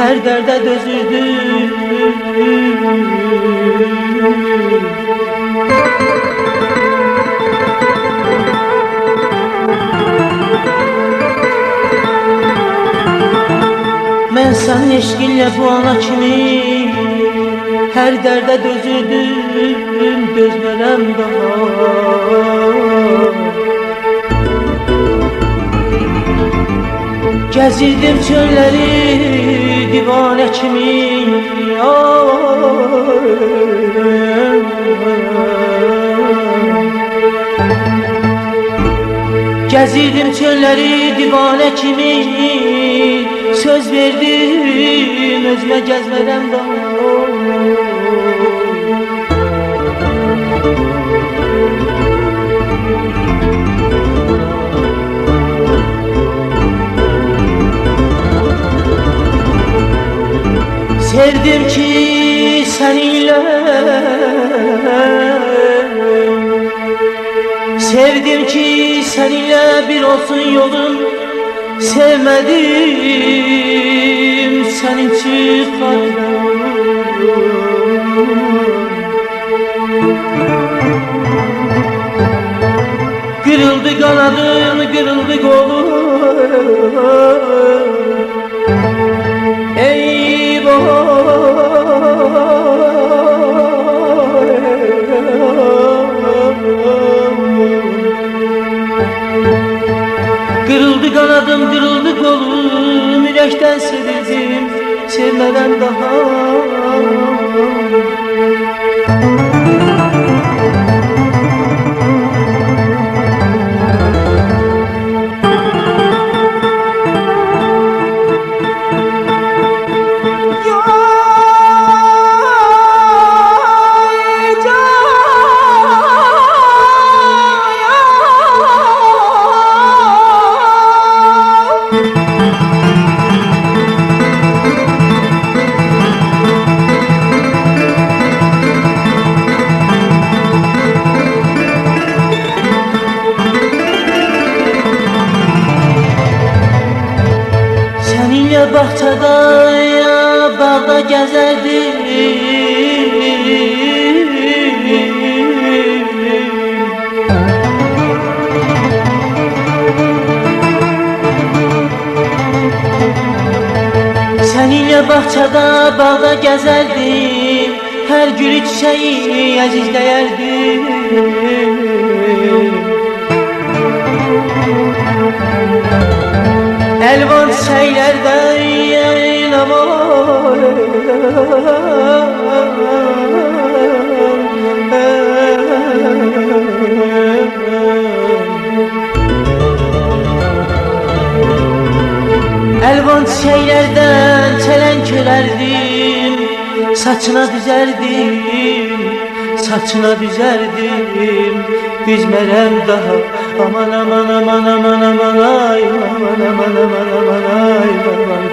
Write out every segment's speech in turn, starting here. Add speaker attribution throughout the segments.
Speaker 1: her derde dözürdüm. Ben sen eşkinle bu ana kimi her derde dözürdüm, dözmərəm daha. Gəzirdim çölləri divanə kimi, gəzirdim çölləri divanə kimi, söz verdim özümə gəzmərəm daha. Sevdim ki seninle, sevdim ki seninle bir olsun yolum. Sevmedim senin çıkarım. Kırıldı kanadın, kırıldı kolum. Kırıldı kanadım, kırıldı kolum, yürekten sevildim, sevmeden daha. Seninle bahçada ya bağda gezerdim. Seninle bahçada bağda gezerdim. Her gülü çiçeği əzizləyərdim. Elvan çiçeklerden aman, elvan çiçeklerden çelenkölerdim. Saçına düzerdim, saçına düzerdim. Üzmərəm daha, aman aman aman aman aman ay, aman aman aman aman ay, aman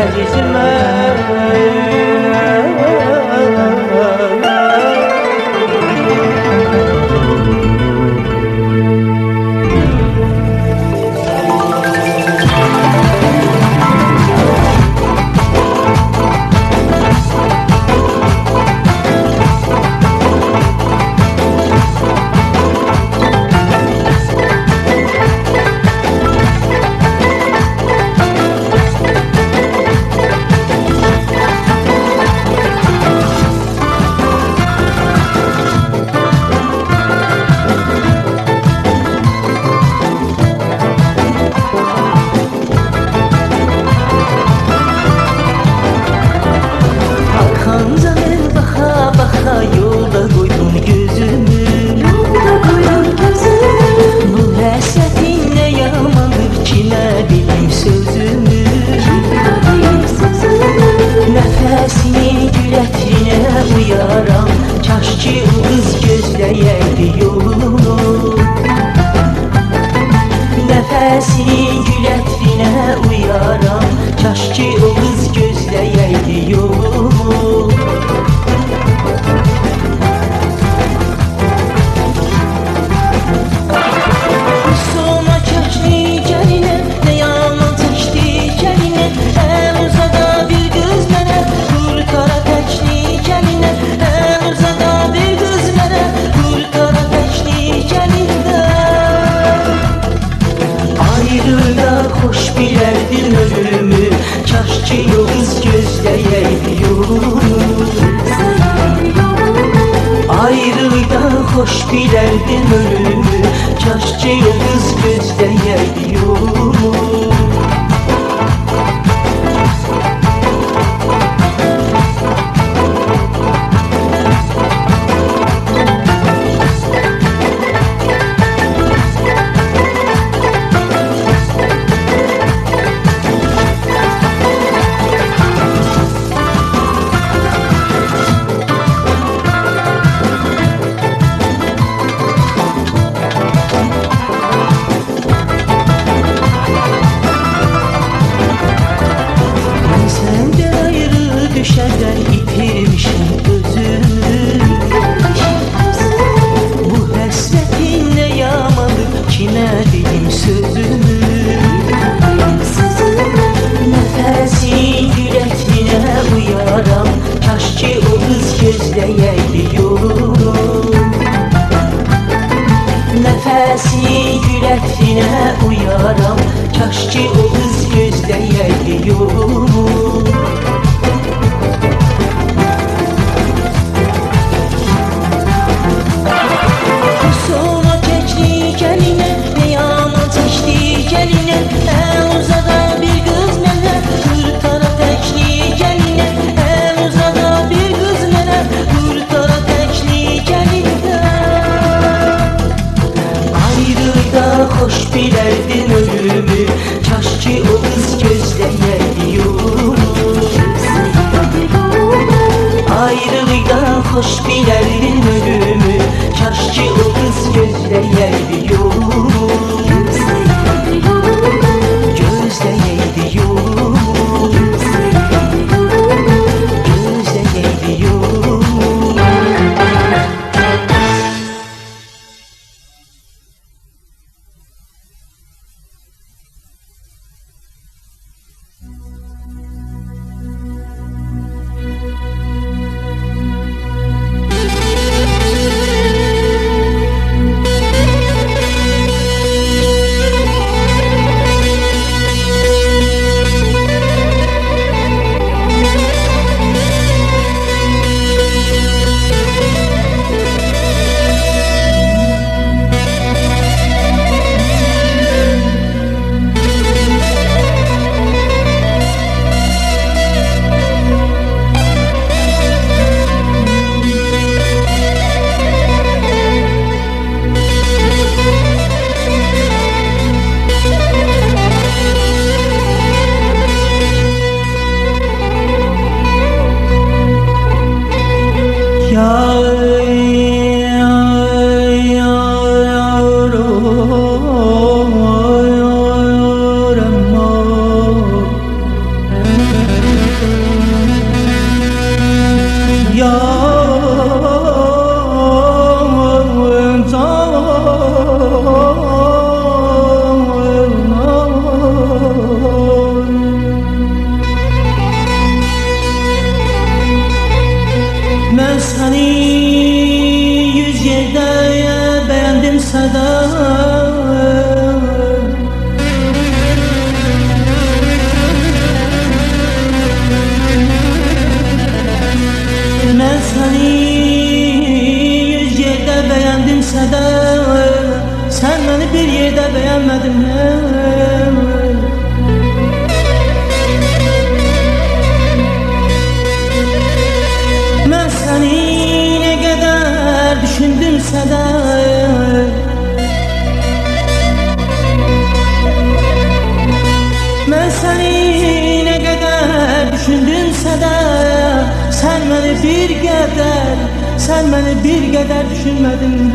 Speaker 1: əzizim Sonra köşkü geline ne yaman bilərdin ölümü, kaş ki o qız gözləyəydi yolunu. Ayrılıqdan xoş bilərdin ölümü, kaş ki o qız gözləyəydi yolunu. Düşərdən itirmişim özümü. Bu həsrətin nə yamandır, kimə deyim sözümü. Nəfəsin gülətrinə uyaram, kaş ki o qız gözləyəydi yolunu. Nəfəsin gülətrinə uyaram, kaş ki o qız gözləyəydi yolunu. Xoş bilərdin ölümü, kaş ki o qız gözləyəydi yolunu. Ayrılıqdan xoş bilərdin ölümü, kaş ki o qız gözləyəydi yolunu. Gözləyəydi yolunu, gözləyəydi yolunu.
Speaker 2: Ben seni yüz yerde beğendim sada. Ben seni yüz yerde beğendim sada. Sen beni bir yerde beğenmedin. Ben seni ne kadar düşündümse de Ben seni ne kadar düşündümse de Sen beni bir kadar düşünmedin.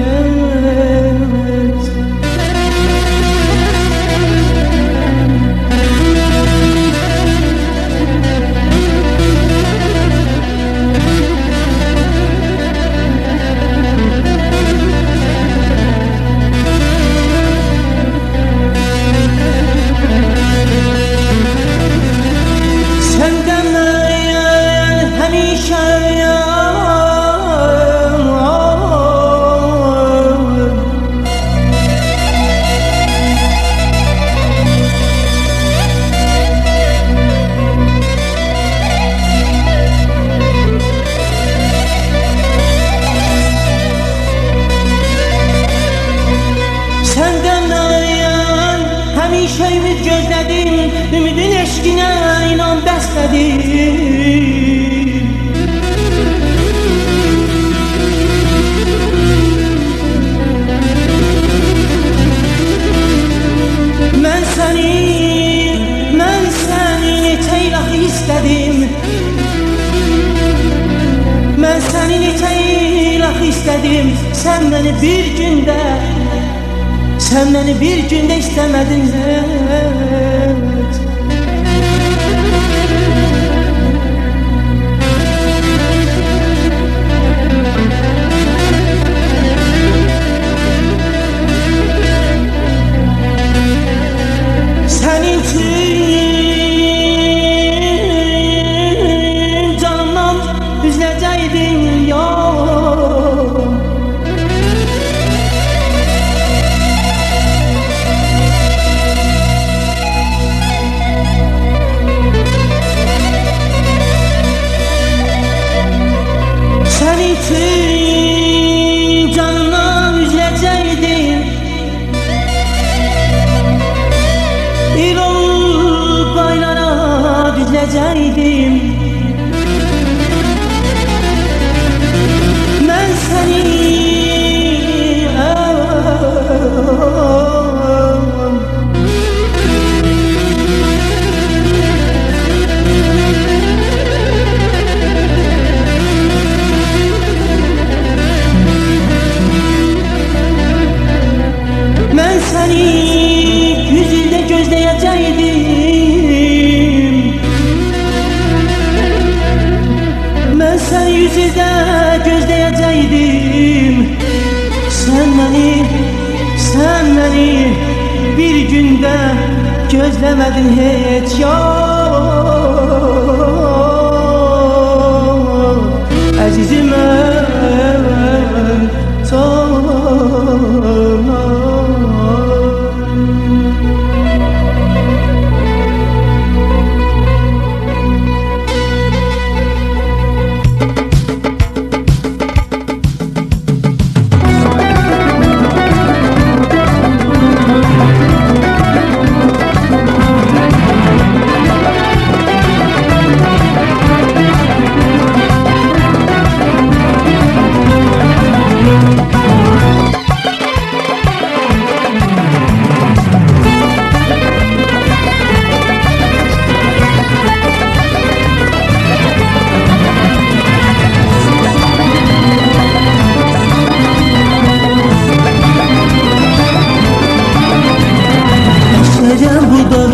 Speaker 2: ümidin eşqinə inan bəslədim. Mən səni neçə ilah istədim. Mən səni neçə ilah istədim. Sən məni bir gündə istəmədin heç. Sənin üçün canımdan üzləcəydin yol. Sənin üçün canımdan üzləcəydin. İl olub baylara düzləcəydim. Mən səni Mən səni yüzündə gözləyəcəkdim. Mən səni yüzündə gözləyəcəkdim. Sən məni bir gündə gözləmədin heç yox. Əzizim mən sana.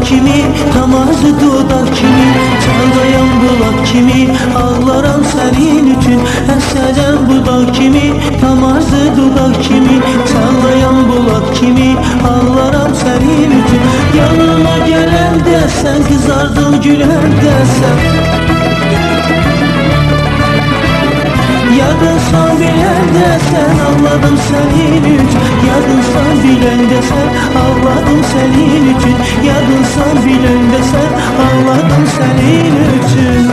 Speaker 2: Kimi, tamazı dudak kimi, çağlayan bulak kimi, ağlaram senin üçün. Əsəcən budak kimi, tamazı dudak kimi, çağlayan bulak kimi, ağlaram senin üçün. Yanıma gələndə sən qızardın güləndə sən. Yadınsan biləndə sən, ağladım senin üçün. Yadınsan biləndə sən, ağladım senin üçün. Yadınsan biləndə sən, ağladım senin üçün.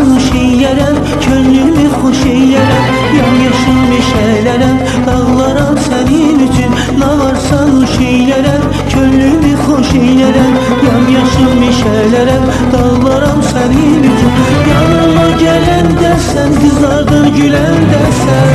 Speaker 2: Hoş eylərəm, könlümü xoş eylərəm. Yamyaşıl meşələrəm, dağlaram sənin üçün. Nə varsan hoş eylərəm, könlümü xoş eylərəm. Yamyaşıl meşələrəm, dağlaram sənin üçün. Yanıma gələndə sən, qızardın güləndə sən.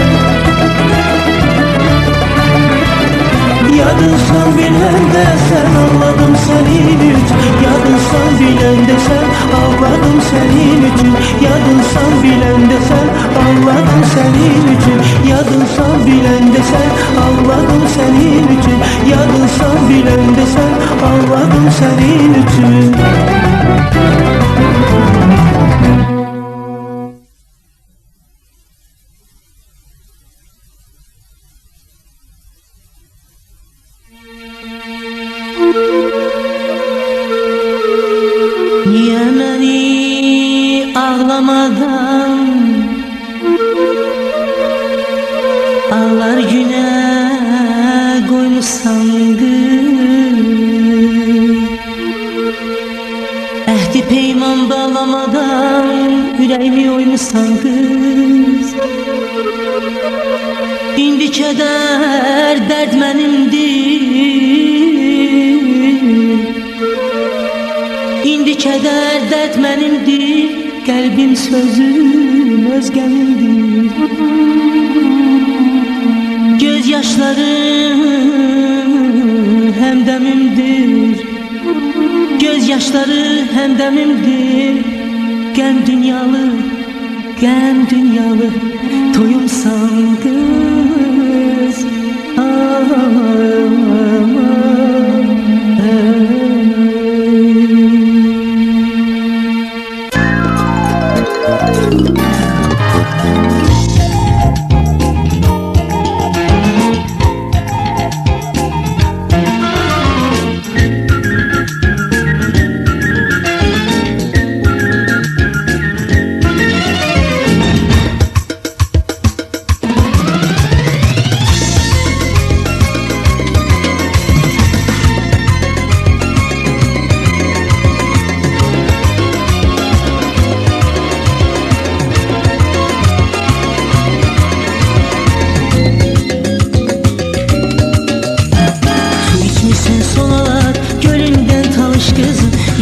Speaker 2: Yadınsan biləndə sən, ağladım sənin üçün. Yadınsan biləndə sən, ağladım sənin üçün. Yadınsan biləndə sən, ağladım sənin üçün. Yadınsan biləndə sən, ağladım sənin üçün. Yadınsan biləndə sən, ağladım sənin üçün. oymuşsan Əhdi peyman bağlamadan ürəyimi oymuşsan qız İndi kədər dərd mənimdir İndi kədər dərd mənimdir Qəlbim sözüm özgəmindir Göz yaşları həmdəmimdir Göz yaşları həmdəmimdir Qəm dünyalı toyumsan qız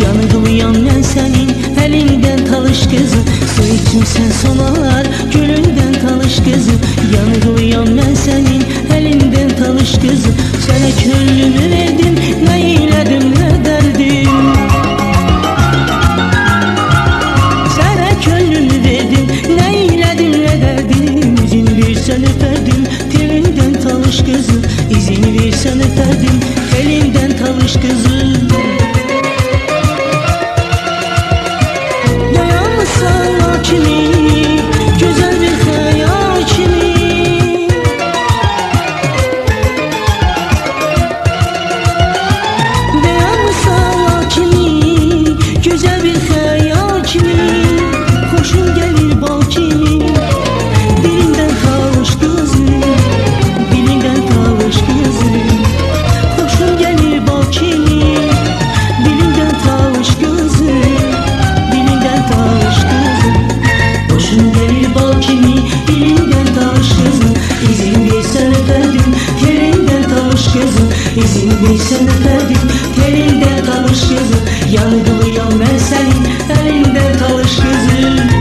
Speaker 2: Yanıqlıyam mən sənin əlindən talış qızı Su içmişsən sonalar gülündən talış qızı Yanıqlıyam mən sənin əlindən talış qızı Sənə könlümü verdim, nə eylədim, nə dərdim Sənə könlümü verdim, nə eylədim, nə dərdim İzin versən öpərdim, telindən talış qızı İzin versən öpərdim, telindən talış qızı Güzel bir hayal kimi Dayanmışsan kimi Güzel bir hayal kimi Hoşum gelir bal kimi Dilinden talış kızım Dilinden talış kızım Hoşum gelir bal kimi Dilinden talış kızım Dilinden talış kızım Hoşum gelir bal kimi dilinden talış kızım İzin versen öperdim telinden talış kızım İzin versen öperdim telinden talış kızım Yanıqlıyam mən sənin əlindən talış kızım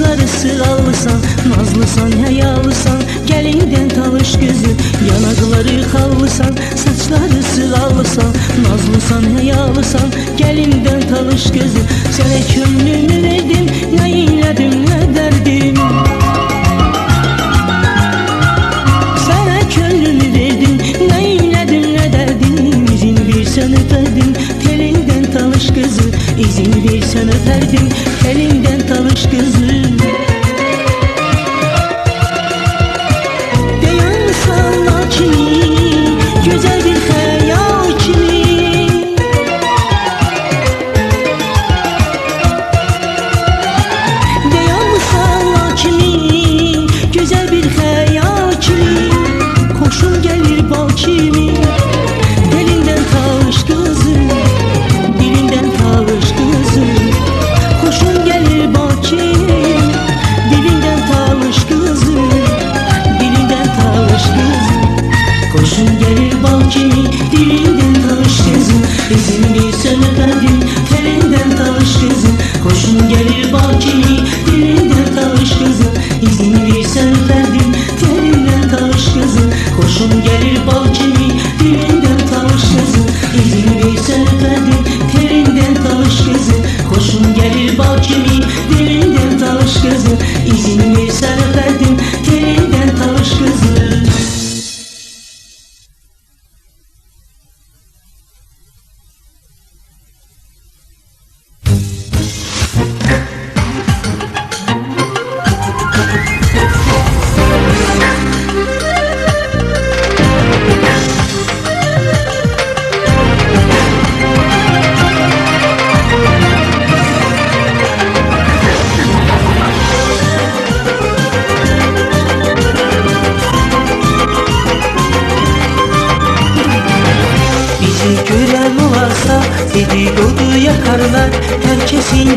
Speaker 2: Saçları sırallısan, nazlısan, həyalısan Gəlindən talış gözü Yanaqları xallısan, saçları sırallısan Nazlısan, həyalısan Gəlindən talış gözü Sənə könlümü verdim, nə eylədim, nə dərdim Sənə könlümü verdim, nə eylədim, nə dərdim İzin versən öpərdim, telindən talış gözü İzin versən öpərdim, telindən talış gözü Güzel bir hayal kimi Dayan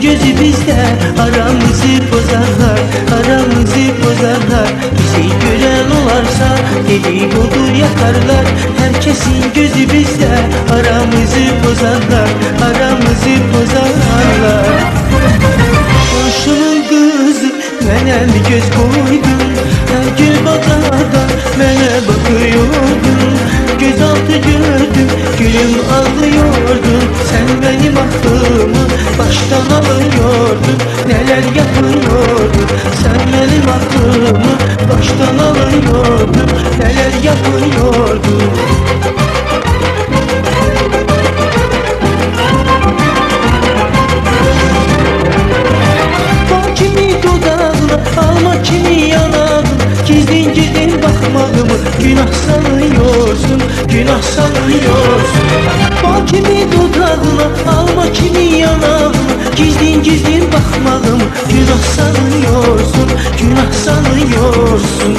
Speaker 2: gözü bizdə, aramızı bozarlar, aramızı bozarlar. Bizi görən olarsa dedikodu yaparlar. Herkesin gözü bizdə, aramızı bozarlar, aramızı bozarlar. Komşunun kızı mənə bir göz koydun, her gün bazarda mənə bakıyordun. Gözaltı gördüm, gülüm ağlıyordun. Sen benim aklımı baştan alıyordun. Neler yapıyordun, sen benim aklımı baştan alıyordun. Neler yapıyordun. Bal kimi dudağına, alma kimi yanağına, gizlin gizlin bakmağımı günah sanıyorsun, günah sanıyorsun. Bal kimi dudağına, alma kimi yanağına, gizlin gizlin bakmağımı günah sanıyorsun, günah sanıyorsun.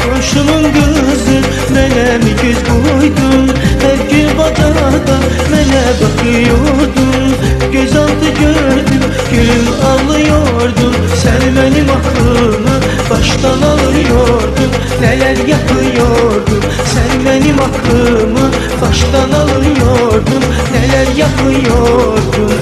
Speaker 2: Komşunun kızı mənə mi göz koydun, her gün bazarda mənə bakıyordun. Gözaltı gördüm, gülüm ağlıyordun. Sen benim aklımı baştan alıyordun. Neler yapıyordun, sen benim aklımı baştan alıyordun. Neler yapıyordun.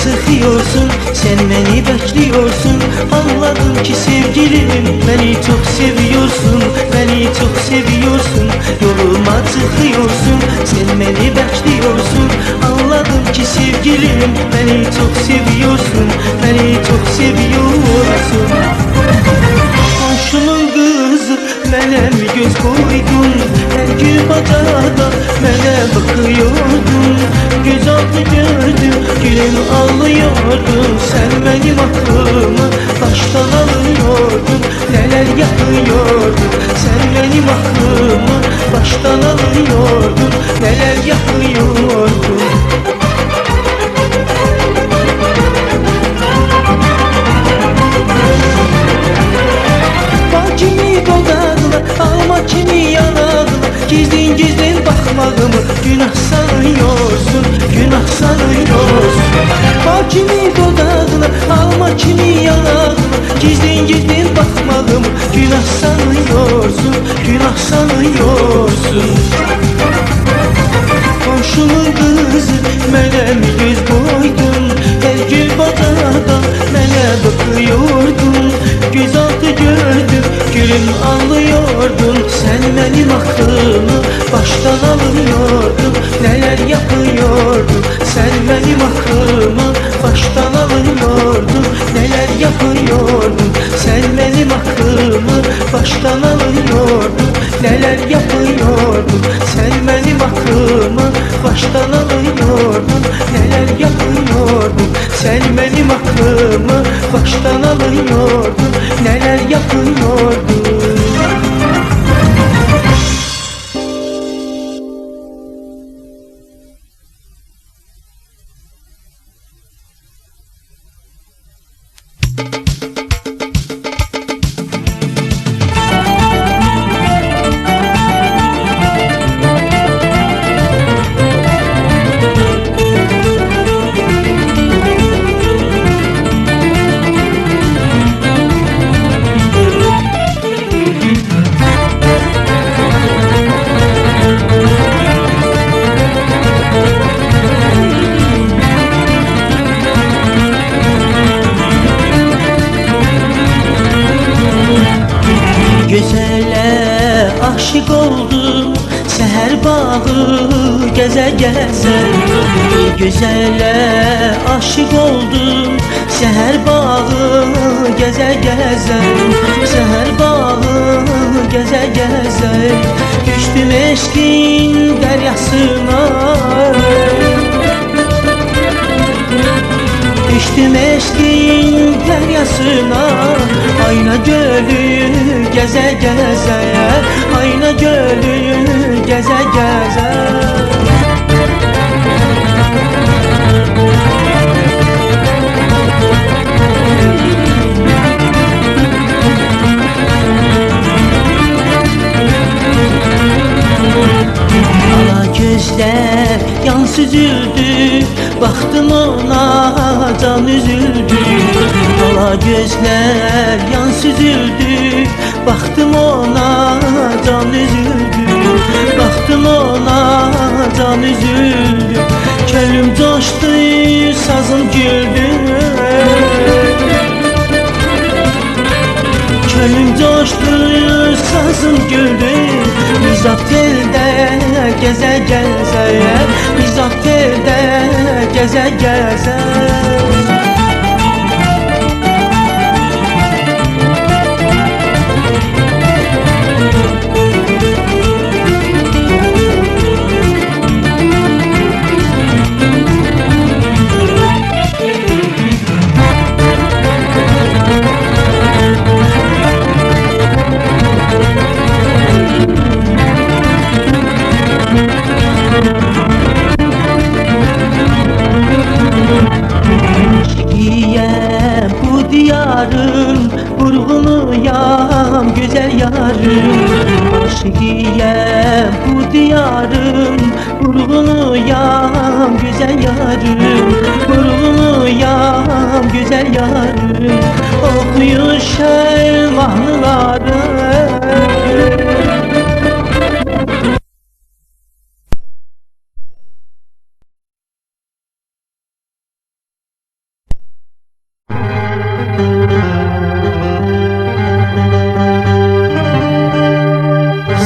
Speaker 2: Çıkıyorsun, sen beni bekliyorsun. Anladım ki sevgilim, beni çok seviyorsun, beni çok seviyorsun. Yoluma çıkıyorsun, sen beni bekliyorsun. Anladım ki sevgilim, beni çok seviyorsun, beni çok seviyorsun. Komşunun kızı mənə mi göz koydun, her gün bazarda mənə bakıyordun. Gözaltı gördüm, gülüm ağlıyordun. Sen benim aklımı baştan alıyordun. Neler yapıyordun, sen benim aklımı baştan alıyordun. Neler yapıyordun. Bal kimi dudağına, alma kimi yanağına, gizlin gizlin bakmağımı günah sanıyorsun, günah sanıyorsun. Bal kimi dudağına, alma kimi yanağına, gizlin gizlin bakmağımı günah sanıyorsun, günah sanıyorsun. Komşunun kızı mənə mi göz koydun, her gün bazarda mənə bakıyordun. Gözaltı gördüm, gülüm ağlıyordun. Sen benim aklımı baştan alıyordun. Neler yapıyordun, sen benim aklımı baştan alıyordun. Neler yapıyordun, sen benim aklımı baştan alıyordun. Neler yapıyordun, sen benim aklımı baştan alıyordun. Neler yapıyordun, sen benim aklımı baştan alıyordun. Neler yapıyordun. aşık oldum seher bağı geze geze. Güzele aşık oldum seher bağı geze geze. Seher bağı geze geze. Düştüm eşkin deryasına, düştüm eşkin deryasına. Ayna gölü geze geze, ayna gölü gəzə gəzə. Ala gözlər yan süzüldü, baxdım ona can üzüldü. Ala gözlər yan süzüldü, baxdım ona can üzüldü. Baxdım ona can üzüldü. Könlüm coşdu, sazım güldü. Könlüm coşdu, sazım güldü. Nizam teldə gəzə gəzə, nizam teldə gəzə gəzə. Bu diyarın vurğunuyam güzel yarım. Aşıkiyem bu diyarın vurğunuyam güzel yarım. Vurğunuyam güzel yarım. Oxuyur şer mahnıları.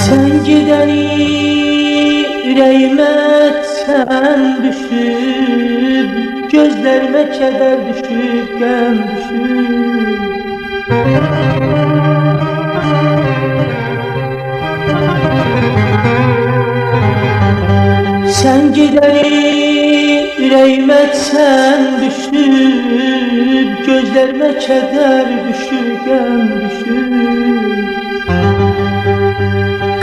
Speaker 2: Sen gidəni ürəyimə sən düşüb, gözlərimə kədər düşüb, qəm düşüb. Sen gidəni ürəyimə sən düşüb, gözlərimə kədər düşüb, qəm düşüb.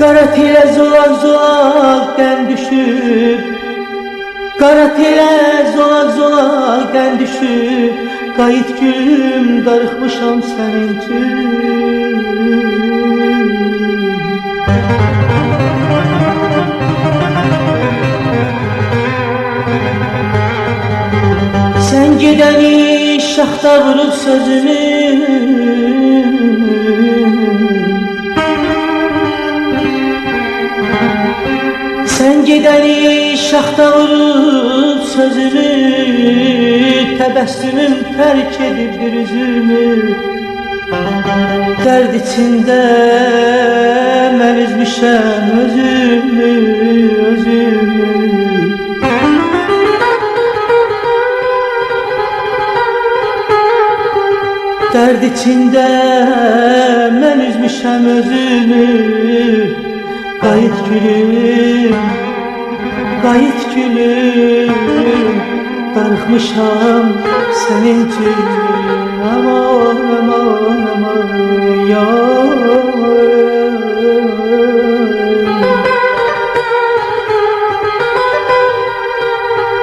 Speaker 2: Qara telə zolaq zolaq dən düşüb, qara telə zolaq zolaq dən düşüb. Qayıt gülüm, darıxmışam sənin üçün. Sən gedəni şaxta vurub sözümü, sen gidəni şaxta vurub sözümü, təbəssümüm tərk edibdir üzümü. Dərd içində mən üzmüşəm özümü, özümü. Dərd içində mən üzmüşəm özümü. Qayıt gülüm, qayıt gülüm, darıxmışam sənin üçün. Aman, aman, aman, yar.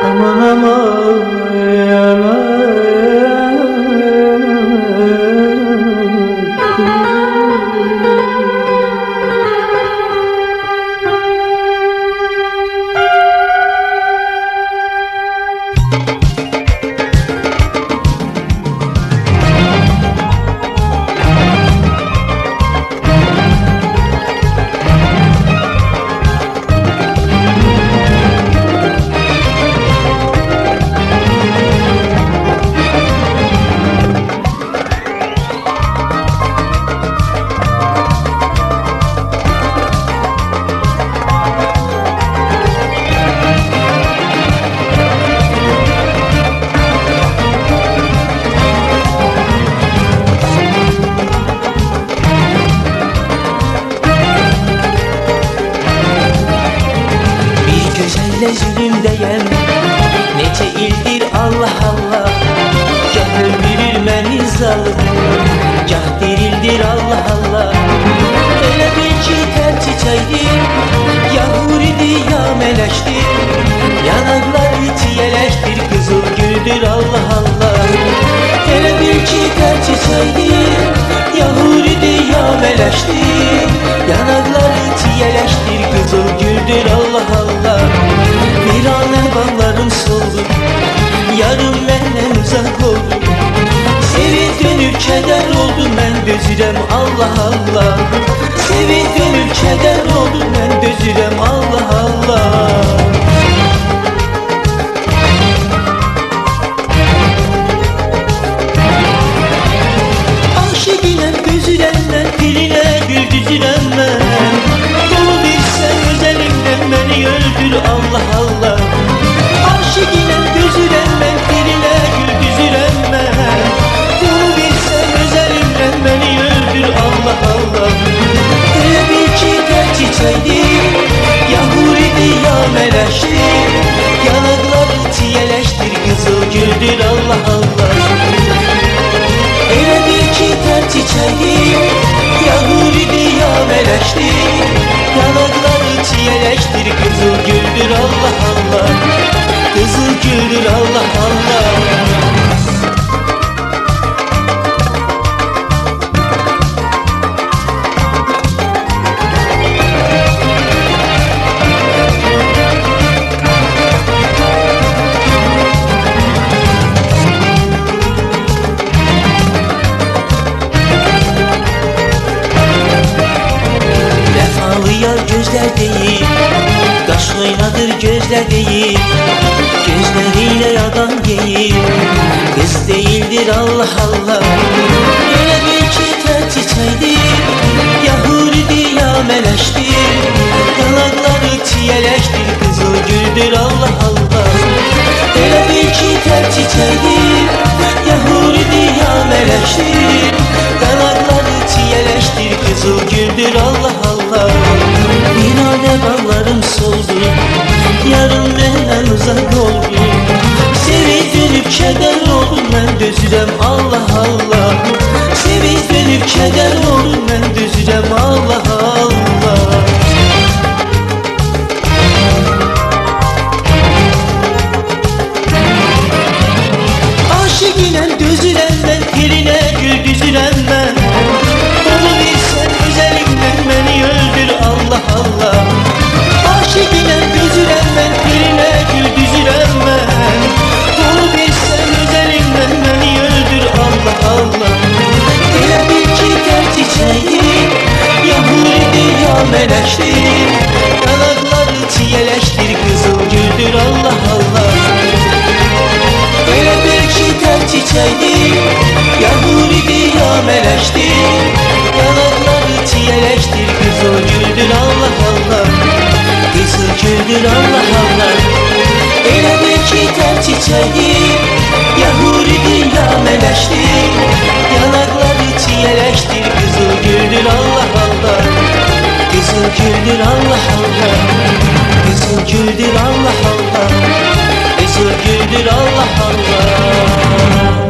Speaker 2: Aman, aman, aman.
Speaker 1: Zülümdəyəm, neçə ildir Allah Allah. Gah öldürür məni zalım, gah dirildir Allah Allah. Elə bil ki tər çiçəkdir yameleştir. Yanakları çiyeleştir, kızıl güldür Allah Allah. Hele bir ki ter çiçektir, Yahudi yameleştir. Yanakları çiyeleştir, kızıl güldür Allah Allah. Virane bağlarım soldu, yarım benden uzak oldu. Sevin dönüp keder oldu, mən dözürəm Allah Allah. Sevin dönüp keder oldu, mən dözürəm Allah Allah. Aşıqinəm dözürəm mən, dilinə gül düzürəm mən. Dolu bilsən özelimdən məni öldür Allah Allah. Aşıqinəm dözürəm mən, dilinə gül düzürəm mən. Dolu bilsən özelimdən məni öldür Allah Allah. Elə bil ki tər çiçəkdir, Yahudi yamələşdir. Yanaqları çiyələşdir, qızıl güldür Allah Allah. Elə bil ki tər çiçəkdir, Yahudi yamələşdir. Yanaqları çiyələşdir, qızıl güldür Allah Allah. Kızıl güldür Allah Allah. Vefalı yar gözler değil, kaş oynadır gözler değil. Gözleriyle adam değil, kız değildir Allah Allah. Öyle bir ki ter çiçektir, Yahudi yameleştir. Yanakları çiyeleştir, kızıl güldür Allah Allah. Öyle bir ki ter çiçektir, Yahudi yameleştir. Yanakları çiyeleştir, kızıl güldür Allah Allah. Virane bağlarım soldu, yarım benden uzak oldu. Sevin dönüp keder oldu, mən dözürəm Allah Allah. Sevin dönüp keder oldu, mən dözürəm Allah Allah. Aşıqinəm dözürəm mən, dilinə gül düzürəm mən. Onu bilsən özelimdən məni öldür Allah Allah. Aşıqinəm dözürəm mən, dilinə gül düzürəm mən. Onu bilsən özelimdən məni öldür Allah Allah. Elə bil ki tər çiçəkdir, Yahudi yamələşdir. Yanaqları çiyələşdir, qızıl güldür Allah Allah. Elə bil ki tər çiçəkdir, Yahudi yamələşdir. Yanaqları çiyələşdir, qızıl güldür Allah Allah. Kızıl güldür Allah Allah. Elə bil ki tər çiçəkdir, Yahudi yamələşdir. Yanaqları çiyələşdir, qızıl güldür Allah Allah. Kızıl güldür Allah Allah. Kızıl güldür Allah Allah. Kızıl güldür Allah Allah.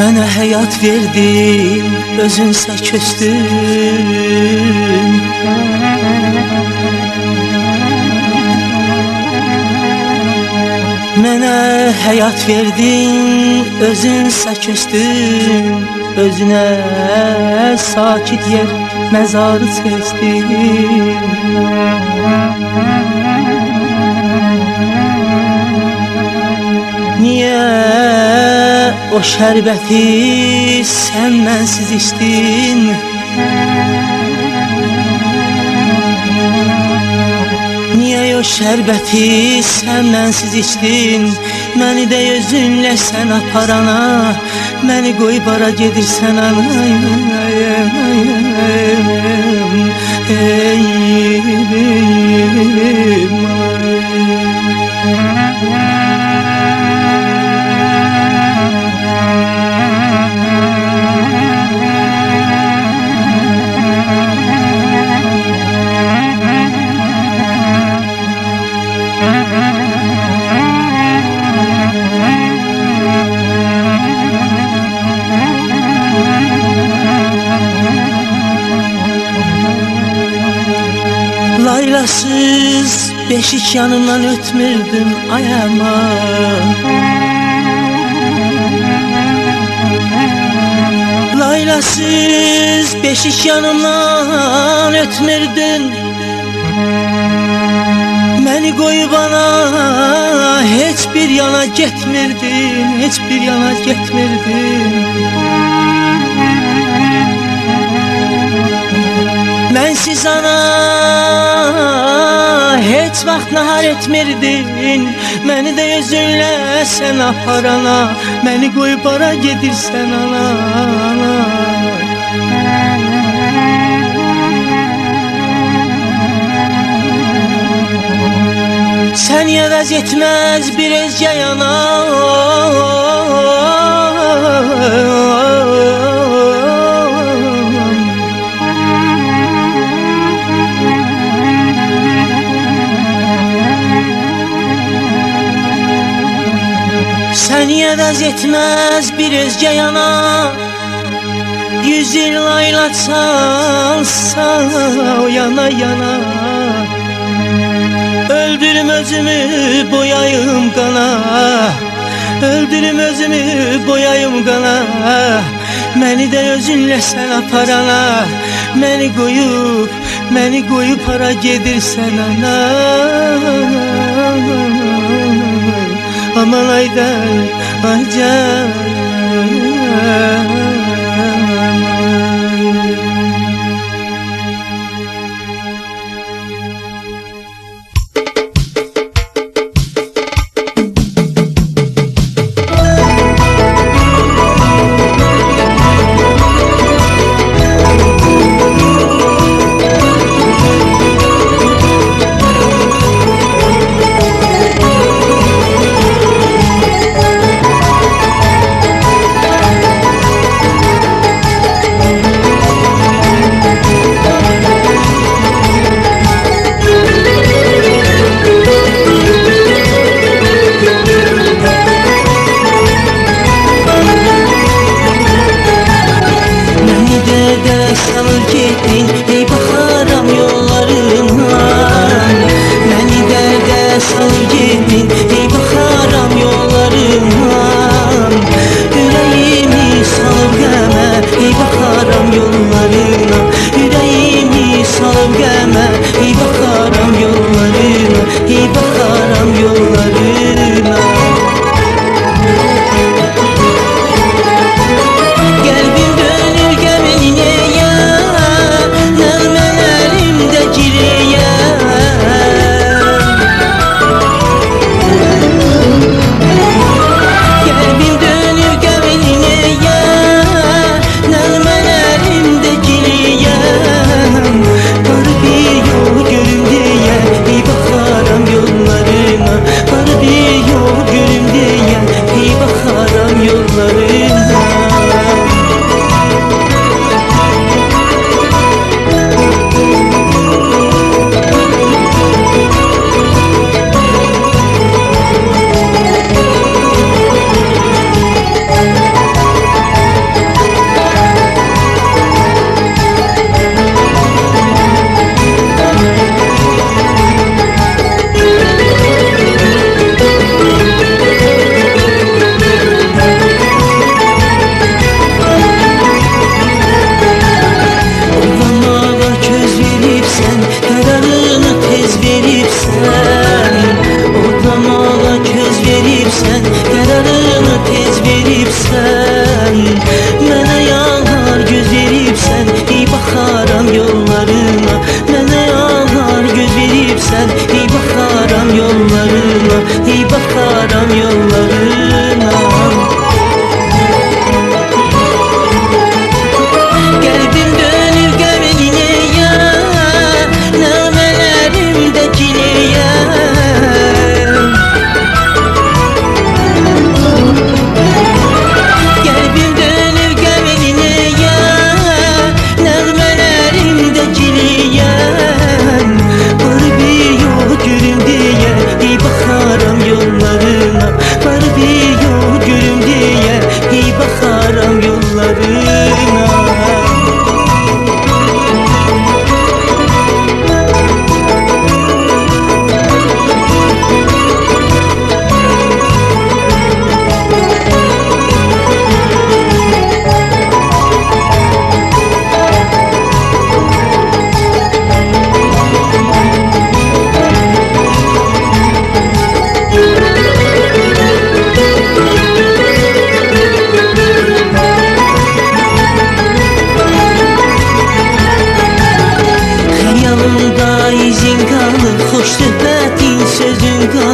Speaker 2: Mənə həyat verdin, özünsə köstün. Mənə həyat verdin, özünsə köstün. Özünə sakit yer, məzarı çəkdin. Niyə o şərbəti sən mənsiz içdin? Niyə o şərbəti sən mənsiz içdin? Məni də özünlə sən aparana, məni qoyub ara gedirsən anayım. Laylasız beşik yanımdan ötmürdün ayama. Laylasız beşik yanımdan ötmürdün. Məni qoyub ana heç bir yana getmirdin, heç bir yana getmirdin. Mənsiz ana heç vaxt nahar etmirdin. Məni də özünlə sən aparana, məni qoyub ara gedirsən ana. Sən əvəz etməz bir özgə yana. Səni əvəz etməz bir özgə yana. 100 il layla çalsa o yana yana. Öldürüm özümü boyayım qana. Öldürüm özümü boyayım qana. Məni də özünlə sən aparana, məni qoyub hara gedirsən ana. Aman aydan aycan.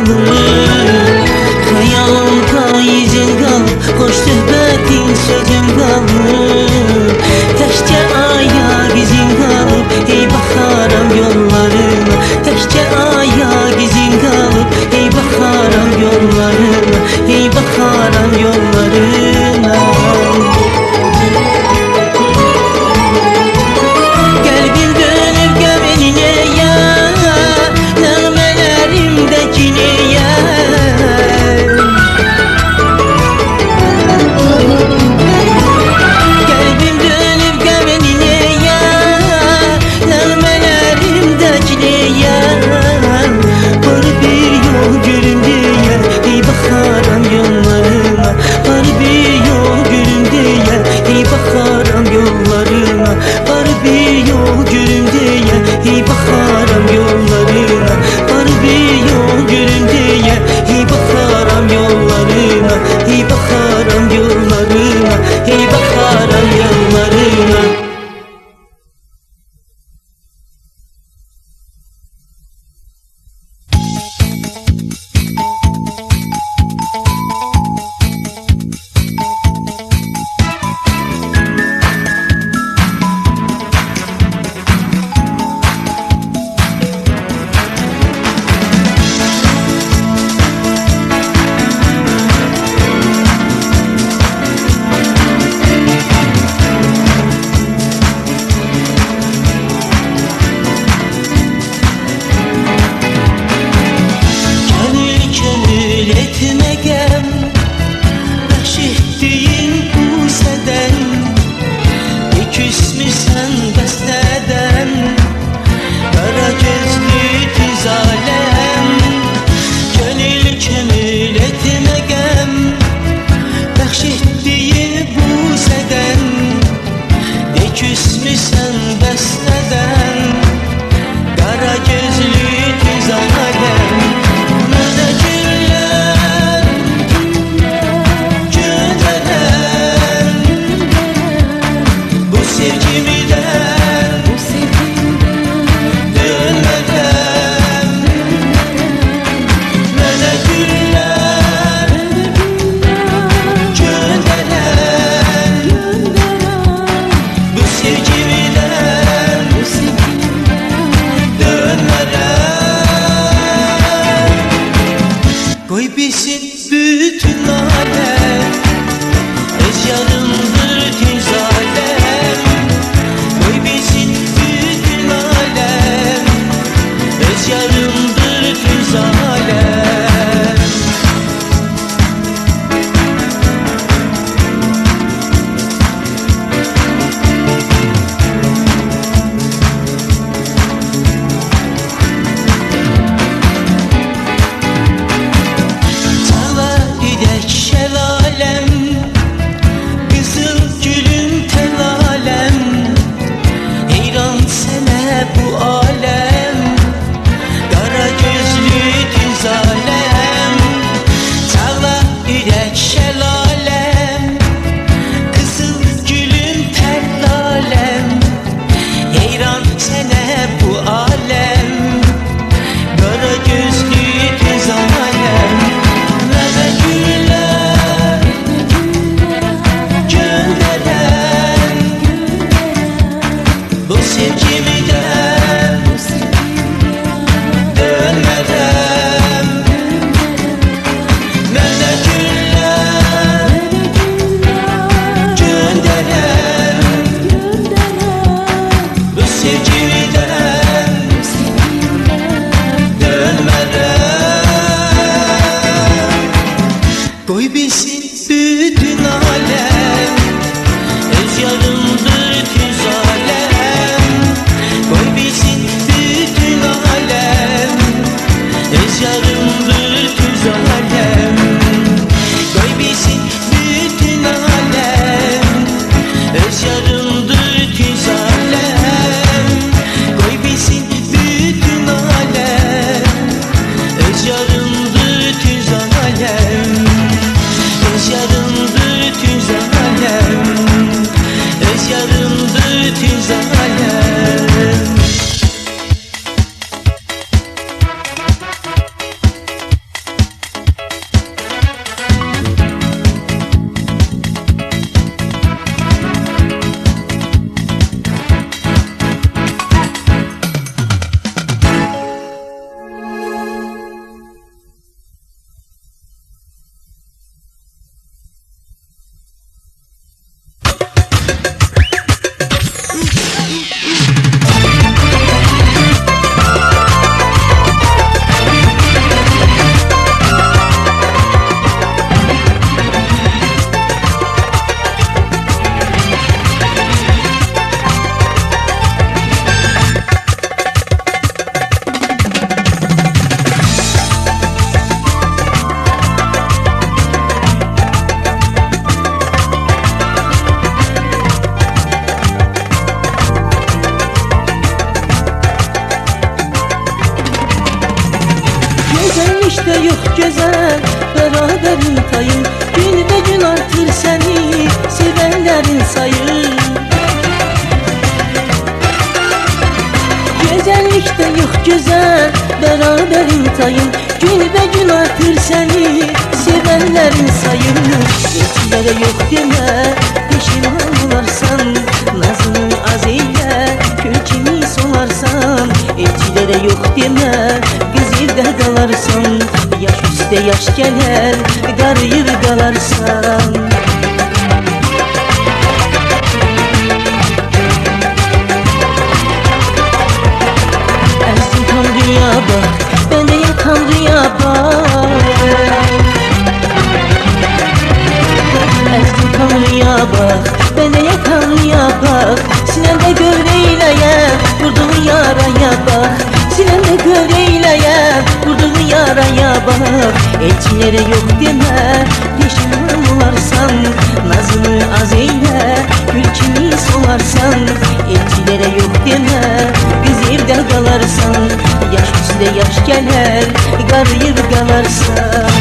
Speaker 2: qalır. Xəyalımda izin qalıb, xoş söhbətin sözün qalır. Təkcə ayaq izin qalıb, ey baxaram yollarına. Təkcə ayaq izin qalıb, ey baxaram yollarına, ey baxaram yollarına. Qəlbim dönüb qəmənə ya, nəğmələrimdəkinə ya. Qəlbim dönüb qəmənə ya, nəğmələrimdəkinə ya. Var bir yol görüm deyə, ey baxaram yollarına. Var bir yol görüm deyə, ey baxaram yollarına. Var bir yol görüm deyə, ey baxaram yollarına. Var bir yol görüm deyə, ey baxaram yollarına. Ey baxaram yollarına, ey baxaram yollarına. Könül etme gəm, bəxş etdiyin bu sədən. Ne küsmüsən bəstədən, qara gözlü düz aləm. Könül etme gəm, bəxş etdiyin bu sədən. Ne küsmüsən bəstədən, qara gözlü düz aləm. Mənə güllər göndərən, bu sevgimdən dönmədəm. Mənə güllər göndərən, bu sevgimdən dönmədəm. Qoy bilsin bütün aləm, öz yarımdır düz aləm. Qoy bilsin bütün aləm, öz yarımdır düz aləm. Çağla gedək şəlaləm, qızıl gülüm təlaləm. Heyran sənə bu aləm, qara gözlü düz aləm. Çağla gedək şəlaləm, qızıl gülüm təlaləm. Heyran sənə bu aləm, qara gözlü düz aləm. Mənə güllər göndərən, bu sevgimdən dönmədəm. Mənə güllər göndərən, bu sevgimdən dönmədəm. Qoy bilsin bütün aləm, öz yarımdır düz aləm. Qoy bilsin bütün aləm, öz yarımdır düz aləm. Qoy bilsin bütün aləm, öz yarımdır düz aləm. Qoy bilsin bütün aləm, öz yarımdır düz aləm. Öz yarımdır düz aləm, öz yarımdır düz aləm.
Speaker 1: yox gözəl bərabərin tayın, günbəgün artır səni sevənlərin sayı. Gözəllikdə yox gözəl bərabərin tayın, günbəgün artır səni sevənlərin sayı. Elçilərə yox demə, peşiman olarsan, nazını az eylə, kül kimi solarsan. Elçilərə yox demə, qız evdə qalarsan, yaş üstə yaş gələr, qarıyır qalarsan. Əzdim Tanrıya bax, bəndəyə Tanrıya bax. Əzdim Tanrıya bax, bəndəyə Tanrıya bax. Sinəmdə gör eyləyəm, vurduğu yaraya bax. Sinəmdə gör eyləyəm, vurduğu yaraya bax. Elçilərə yox demə, peşiman olarsan, nazını az eylə, gül kimi solarsan. Elçilərə yox demə, qız evdə qalarsan, yaş üstə yaş gələr, qarıyıb qalarsan.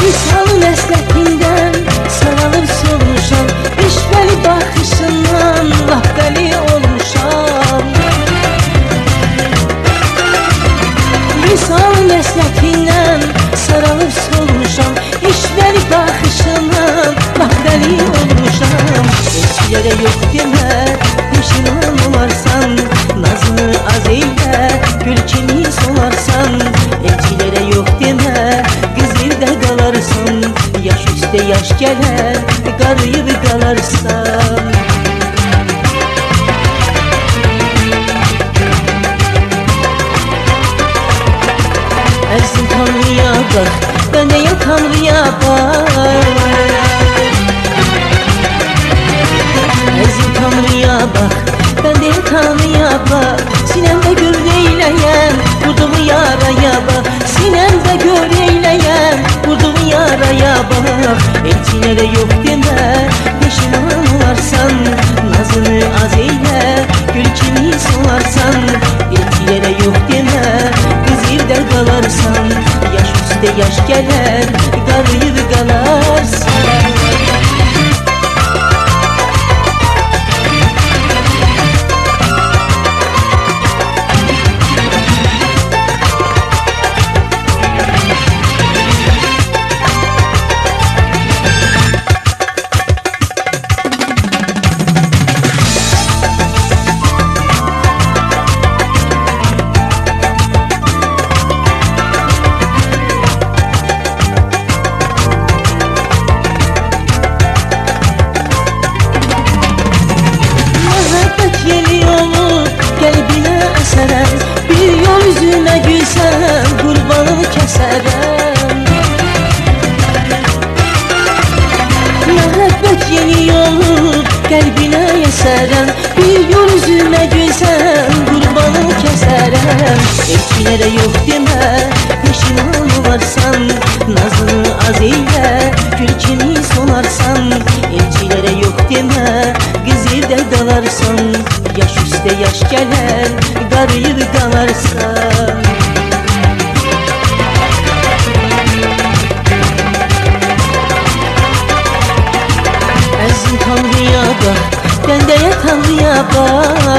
Speaker 1: Visalın əslətindən saralır solmuşam, işvəli baxışından laf dəli olmuşam. Visalın əslətindən saralır solmuşam, işvəli baxışından laf dəli olmuşam. Elçilərə yox demə, peşiman olarsan, nazını az eylə, gül kimi solarsan. Elçilərə yox demə, qız evdə qalarsan, yaş üstə yaş gələr, qarıyıb qalarsan. Əzdim Tanrıya bax, bəndəyə Tanrıya bax. Əzdim Tanrıya bax, bəndəyə Tanrıya bax. Sinəmdə gör eyləyəm, vurduğu yaraya bax. Sinəmdə gör eyləyəm, vurduğu yaraya bax. Elçilərə yox demə, peşiman olarsan, nazını az eylə, gül kimi solarsan. Elçilərə yox demə, qız evdə qalarsan, yaş üstə yaş gələr, qarıyıb qalarsan. Qəlbinə əsərəm, bir yol üzünə gülsəm, qurbanımı kəsərəm. Məhəbbət yeni yolub, qəlbinə əsərəm, bir yol üzünə gülsəm, qurbanımı kəsərəm. Elçilərə yox demə, peşiman olarsan, nazını az eylə, gül kimi solarsan. Elçilərə yox demə, qız evdə qalarsan, yaş üstə yaş gələr, qarıyıb qalarsan. Əzdim Tanrıya bax, bəndəyə Tanrıya bax.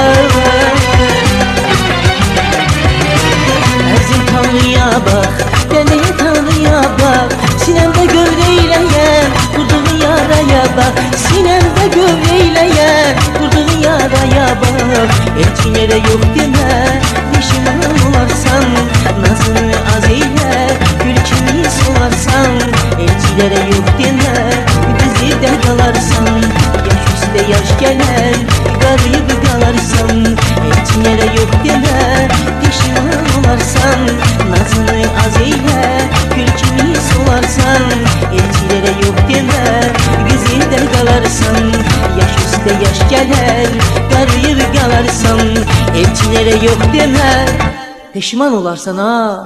Speaker 1: Əzdim Tanrıya bax, bəndəyə Tanrıya bax. Sinəmdə gör eyləyəm, vurduğu yaraya bax. Sinəmdə gör eyləyəm, vurduğu yaraya bax. Elçilərə yox demə, peşiman olarsan, nazını az eylə, gül kimi solarsan. Elçilərə yox demə, qız evdə qalarsan, yaş üstə yaş gələr, qarıyıb qalarsan. Elçilərə yox demə, peşiman ellere yok deme, peşman olarsan ha.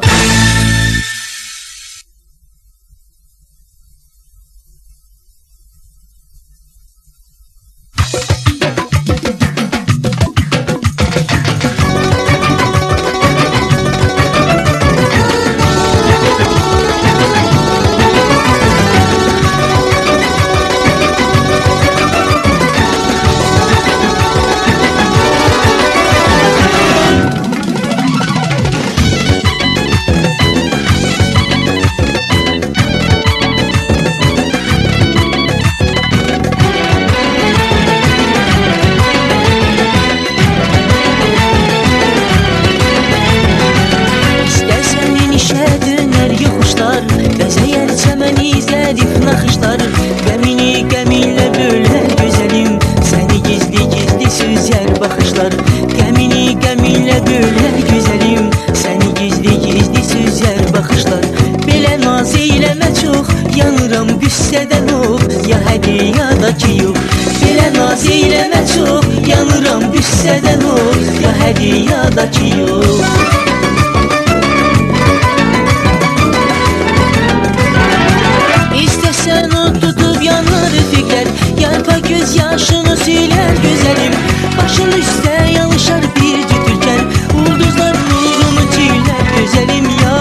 Speaker 1: Bezeyər çəməni zərif naxışlar, qəmini qəminlə bölər gözəlim, səni gizli-gizli süzər baxışlar. Qəmini qəminlə bölər gözəlim, səni gizli-gizli süzər baxışlar. Belə naz eyləmə çox, yanıram qüssədən ol, ya hədi ya da ki yox. Belə naz eyləmə çox, yanıram qüssədən ol, ya hədi ya da ki yox. İstəsən o tutub yanar fiklər, yarpa göz yaşını siler gözəlim. Başın üstə yalışar bir cütürkər, ulduzlar nurunu çiğlər gözəlim ya.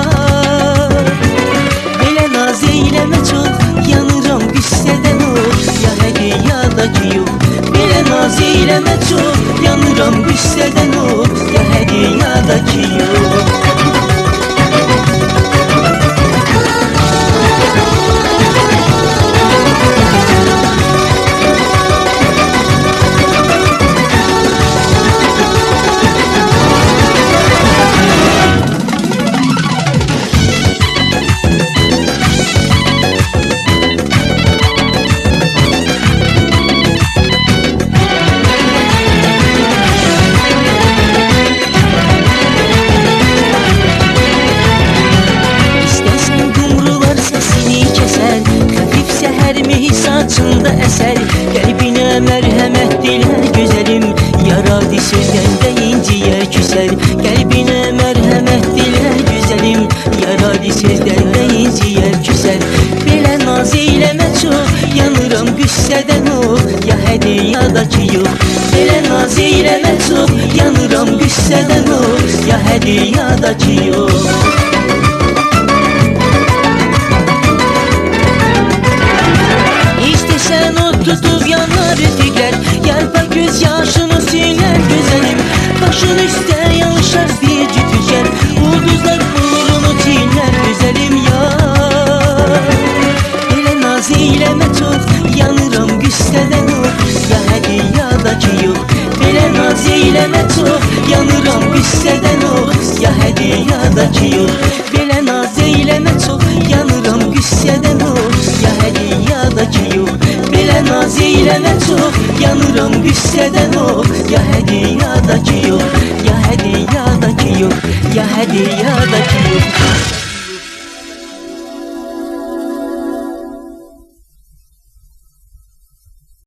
Speaker 1: Belə naz eyləmə çox, yanıram qüssədən ol, ya hədi ya da ki yox. Belə naz eyləmə çox, yanıram qüssədən ol, ya hədi ya da ki yox. Saçında əsər, qəlbinə mərhəmət dilər gözəlim, yaradı sözdən də inciyər küsər. Qəlbinə mərhəmət dilər gözəlim, yaradı sözdən də inciyər küsər. Belə naz eyləmə çox, yanıram qüssədən ol, ya hədi ya da ki yox. Belə naz eyləmə çox, yanıram qüssədən ol, ya hədi ya da ki yox. Sen o tutup yanar fikler, yarpa göz yaşını siler gözəlim. Başın üstə yalışar bir cütürkər, ulduzlar nurunu çiğner gözəlim ya. Elə naz eyləmə çox, yanıram qüssədən ol, ya hədi ya da ki yox. Belə naz eyləmə çox, yanıram qüssədən ol, ya hədi ya da ki yox. Belə naz eyləmə çox, yanıram qüssədən ol, ya hədi ya da ki yox. Belə naz eyləmə çox, yanıram qüssədən ol, ya hədi ya da ki yox. Ya hədi ya da ki yox, ya hədi ya da ki yox.